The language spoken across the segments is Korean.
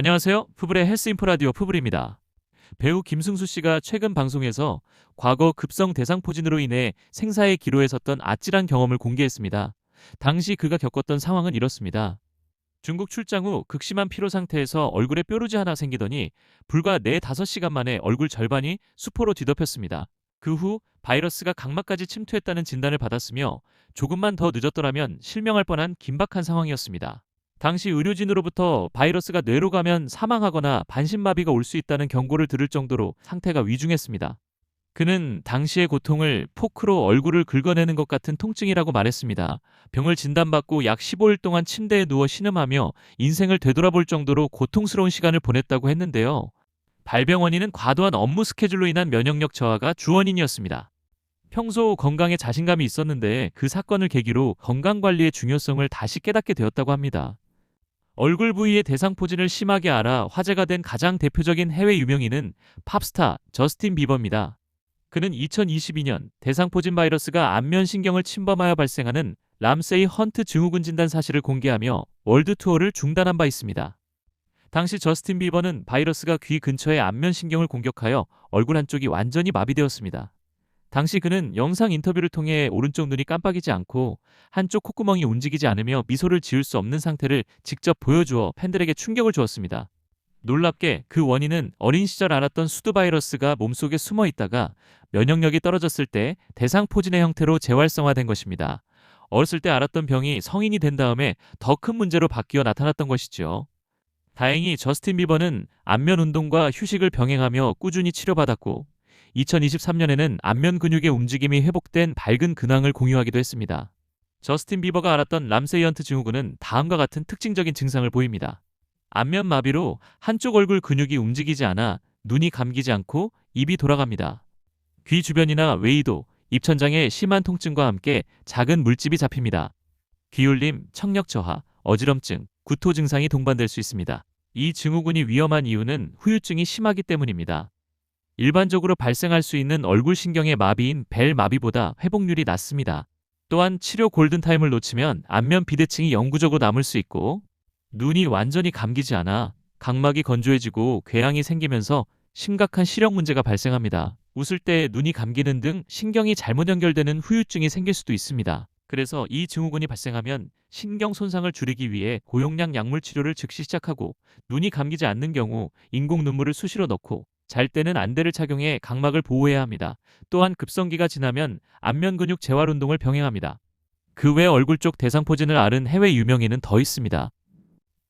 안녕하세요. 푸블의 헬스인포 라디오 푸블입니다. 배우 김승수 씨가 최근 방송에서 과거 급성 대상포진으로 인해 생사의 기로에 섰던 아찔한 경험을 공개했습니다. 당시 그가 겪었던 상황은 이렇습니다. 중국 출장 후 극심한 피로 상태에서 얼굴에 뾰루지 하나 생기더니 불과 4, 5시간 만에 얼굴 절반이 수포로 뒤덮였습니다. 그 후 바이러스가 각막까지 침투했다는 진단을 받았으며 조금만 더 늦었더라면 실명할 뻔한 긴박한 상황이었습니다. 당시 의료진으로부터 바이러스가 뇌로 가면 사망하거나 반신마비가 올 수 있다는 경고를 들을 정도로 상태가 위중했습니다. 그는 당시의 고통을 포크로 얼굴을 긁어내는 것 같은 통증이라고 말했습니다. 병을 진단받고 약 15일 동안 침대에 누워 신음하며 인생을 되돌아볼 정도로 고통스러운 시간을 보냈다고 했는데요. 발병 원인은 과도한 업무 스케줄로 인한 면역력 저하가 주원인이었습니다. 평소 건강에 자신감이 있었는데 그 사건을 계기로 건강관리의 중요성을 다시 깨닫게 되었다고 합니다. 얼굴 부위의 대상포진을 심하게 앓아 화제가 된 가장 대표적인 해외 유명인은 팝스타 저스틴 비버입니다. 그는 2022년 대상포진 바이러스가 안면신경을 침범하여 발생하는 람세이 헌트 증후군 진단 사실을 공개하며 월드 투어를 중단한 바 있습니다. 당시 저스틴 비버는 바이러스가 귀 근처의 안면신경을 공격하여 얼굴 한쪽이 완전히 마비되었습니다. 당시 그는 영상 인터뷰를 통해 오른쪽 눈이 깜빡이지 않고 한쪽 콧구멍이 움직이지 않으며 미소를 지을 수 없는 상태를 직접 보여주어 팬들에게 충격을 주었습니다. 놀랍게 그 원인은 어린 시절 앓았던 수두 바이러스가 몸속에 숨어 있다가 면역력이 떨어졌을 때 대상포진의 형태로 재활성화된 것입니다. 어렸을 때 앓았던 병이 성인이 된 다음에 더 큰 문제로 바뀌어 나타났던 것이죠. 다행히 저스틴 비버는 안면 운동과 휴식을 병행하며 꾸준히 치료받았고 2023년에는 안면 근육의 움직임이 회복된 밝은 근황을 공유하기도 했습니다. 저스틴 비버가 앓았던 람세이 헌트 증후군은 다음과 같은 특징적인 증상을 보입니다. 안면 마비로 한쪽 얼굴 근육이 움직이지 않아 눈이 감기지 않고 입이 돌아갑니다. 귀 주변이나 외이도, 입천장에 심한 통증과 함께 작은 물집이 잡힙니다. 기울림, 청력 저하, 어지럼증, 구토 증상이 동반될 수 있습니다. 이 증후군이 위험한 이유는 후유증이 심하기 때문입니다. 일반적으로 발생할 수 있는 얼굴 신경의 마비인 벨 마비보다 회복률이 낮습니다. 또한 치료 골든타임을 놓치면 안면 비대칭이 영구적으로 남을 수 있고 눈이 완전히 감기지 않아 각막이 건조해지고 궤양이 생기면서 심각한 시력 문제가 발생합니다. 웃을 때 눈이 감기는 등 신경이 잘못 연결되는 후유증이 생길 수도 있습니다. 그래서 이 증후군이 발생하면 신경 손상을 줄이기 위해 고용량 약물 치료를 즉시 시작하고 눈이 감기지 않는 경우 인공 눈물을 수시로 넣고 잘 때는 안대를 착용해 각막을 보호해야 합니다. 또한 급성기가 지나면 안면 근육 재활 운동을 병행합니다. 그 외 얼굴 쪽 대상포진을 앓은 해외 유명인은 더 있습니다.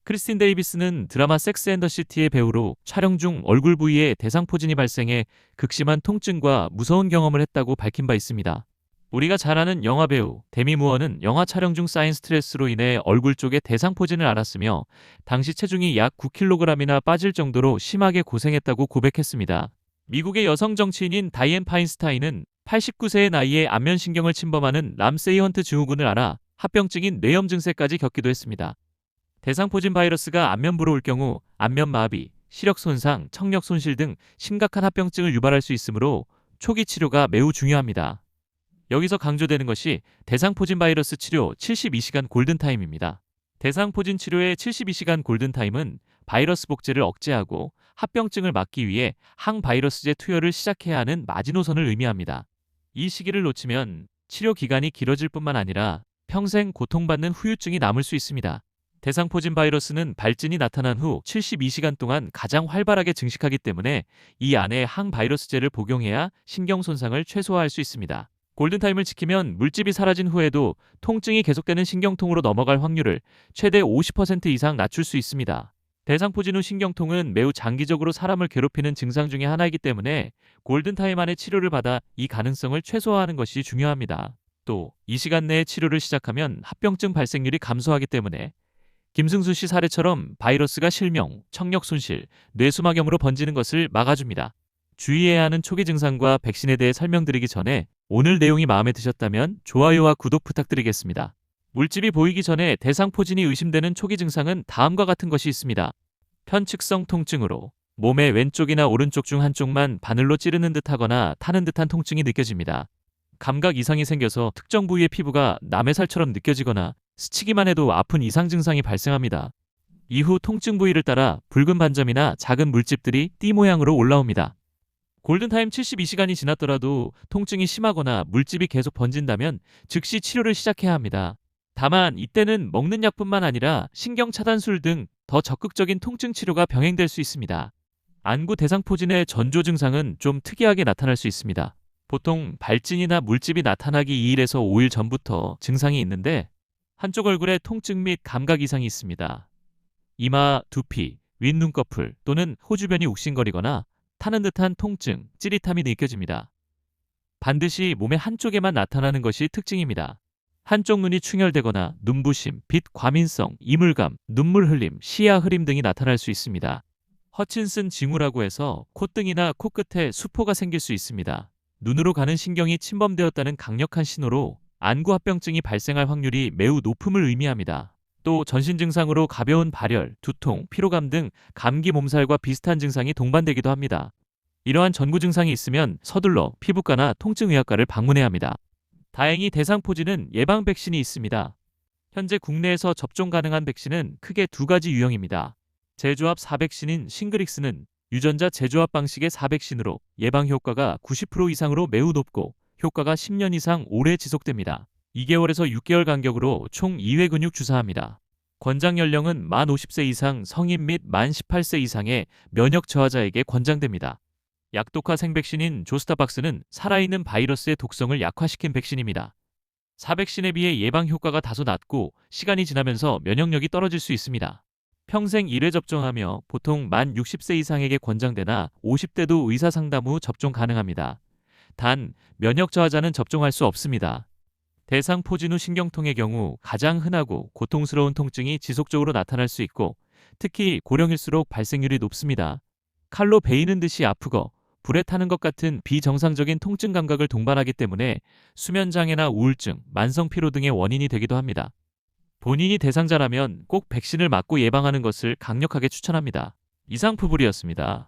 크리스틴 데이비스는 드라마 섹스 앤 더 시티의 배우로 촬영 중 얼굴 부위에 대상포진이 발생해 극심한 통증과 무서운 경험을 했다고 밝힌 바 있습니다. 우리가 잘 아는 영화배우 데미 무어는 영화 촬영 중 쌓인 스트레스로 인해 얼굴 쪽에 대상포진을 앓았으며 당시 체중이 약 9kg이나 빠질 정도로 심하게 고생했다고 고백했습니다. 미국의 여성 정치인인 다이앤 파인스타인은 89세의 나이에 안면신경을 침범하는 람세이 헌트 증후군을 앓아 합병증인 뇌염 증세까지 겪기도 했습니다. 대상포진 바이러스가 안면부로 올 경우 안면 마비, 시력 손상, 청력 손실 등 심각한 합병증을 유발할 수 있으므로 초기 치료가 매우 중요합니다. 여기서 강조되는 것이 대상포진 바이러스 치료 72시간 골든타임입니다. 대상포진 치료의 72시간 골든타임은 바이러스 복제를 억제하고 합병증을 막기 위해 항바이러스제 투여를 시작해야 하는 마지노선을 의미합니다. 이 시기를 놓치면 치료 기간이 길어질 뿐만 아니라 평생 고통받는 후유증이 남을 수 있습니다. 대상포진 바이러스는 발진이 나타난 후 72시간 동안 가장 활발하게 증식하기 때문에 이 안에 항바이러스제를 복용해야 신경 손상을 최소화할 수 있습니다. 골든타임을 지키면 물집이 사라진 후에도 통증이 계속되는 신경통으로 넘어갈 확률을 최대 50% 이상 낮출 수 있습니다. 대상포진 후 신경통은 매우 장기적으로 사람을 괴롭히는 증상 중에 하나이기 때문에 골든타임 안에 치료를 받아 이 가능성을 최소화하는 것이 중요합니다. 또 이 시간 내에 치료를 시작하면 합병증 발생률이 감소하기 때문에 김승수 씨 사례처럼 바이러스가 실명, 청력 손실, 뇌수막염으로 번지는 것을 막아줍니다. 주의해야 하는 초기 증상과 백신에 대해 설명드리기 전에 오늘 내용이 마음에 드셨다면 좋아요와 구독 부탁드리겠습니다. 물집이 보이기 전에 대상포진이 의심되는 초기 증상은 다음과 같은 것이 있습니다. 편측성 통증으로 몸의 왼쪽이나 오른쪽 중 한쪽만 바늘로 찌르는 듯하거나 타는 듯한 통증이 느껴집니다. 감각 이상이 생겨서 특정 부위의 피부가 남의 살처럼 느껴지거나 스치기만 해도 아픈 이상 증상이 발생합니다. 이후 통증 부위를 따라 붉은 반점이나 작은 물집들이 띠 모양으로 올라옵니다. 골든타임 72시간이 지났더라도 통증이 심하거나 물집이 계속 번진다면 즉시 치료를 시작해야 합니다. 다만 이때는 먹는 약뿐만 아니라 신경차단술 등 더 적극적인 통증 치료가 병행될 수 있습니다. 안구 대상포진의 전조 증상은 좀 특이하게 나타날 수 있습니다. 보통 발진이나 물집이 나타나기 2일에서 5일 전부터 증상이 있는데 한쪽 얼굴에 통증 및 감각 이상이 있습니다. 이마, 두피, 윗눈꺼풀 또는 코 주변이 욱신거리거나 타는 듯한 통증, 찌릿함이 느껴집니다. 반드시 몸의 한쪽에만 나타나는 것이 특징입니다. 한쪽 눈이 충혈되거나 눈부심, 빛 과민성, 이물감, 눈물 흘림, 시야 흐림 등이 나타날 수 있습니다. 허친슨 징후라고 해서 콧등이나 코끝에 수포가 생길 수 있습니다. 눈으로 가는 신경이 침범되었다는 강력한 신호로 안구합병증이 발생할 확률이 매우 높음을 의미합니다. 또 전신 증상으로 가벼운 발열, 두통, 피로감 등 감기 몸살과 비슷한 증상이 동반되기도 합니다. 이러한 전구 증상이 있으면 서둘러 피부과나 통증의학과를 방문해야 합니다. 다행히 대상포진은 예방 백신이 있습니다. 현재 국내에서 접종 가능한 백신은 크게 두 가지 유형입니다. 제조합 4백신인 싱그릭스는 유전자 제조합 방식의 4백신으로 예방 효과가 90% 이상으로 매우 높고 효과가 10년 이상 오래 지속됩니다. 2개월에서 6개월 간격으로 총 2회 근육 주사합니다. 권장 연령은 만 50세 이상 성인 및 만 18세 이상의 면역 저하자에게 권장됩니다. 약독화 생백신인 조스타박스는 살아있는 바이러스의 독성을 약화시킨 백신입니다. 4백신에 비해 예방 효과가 다소 낮고 시간이 지나면서 면역력이 떨어질 수 있습니다. 평생 1회 접종하며 보통 만 60세 이상에게 권장되나 50대도 의사 상담 후 접종 가능합니다. 단, 면역 저하자는 접종할 수 없습니다. 대상포진 후 신경통의 경우 가장 흔하고 고통스러운 통증이 지속적으로 나타날 수 있고 특히 고령일수록 발생률이 높습니다. 칼로 베이는 듯이 아프고 불에 타는 것 같은 비정상적인 통증 감각을 동반하기 때문에 수면장애나 우울증, 만성피로 등의 원인이 되기도 합니다. 본인이 대상자라면 꼭 백신을 맞고 예방하는 것을 강력하게 추천합니다. 이상 푸블이었습니다.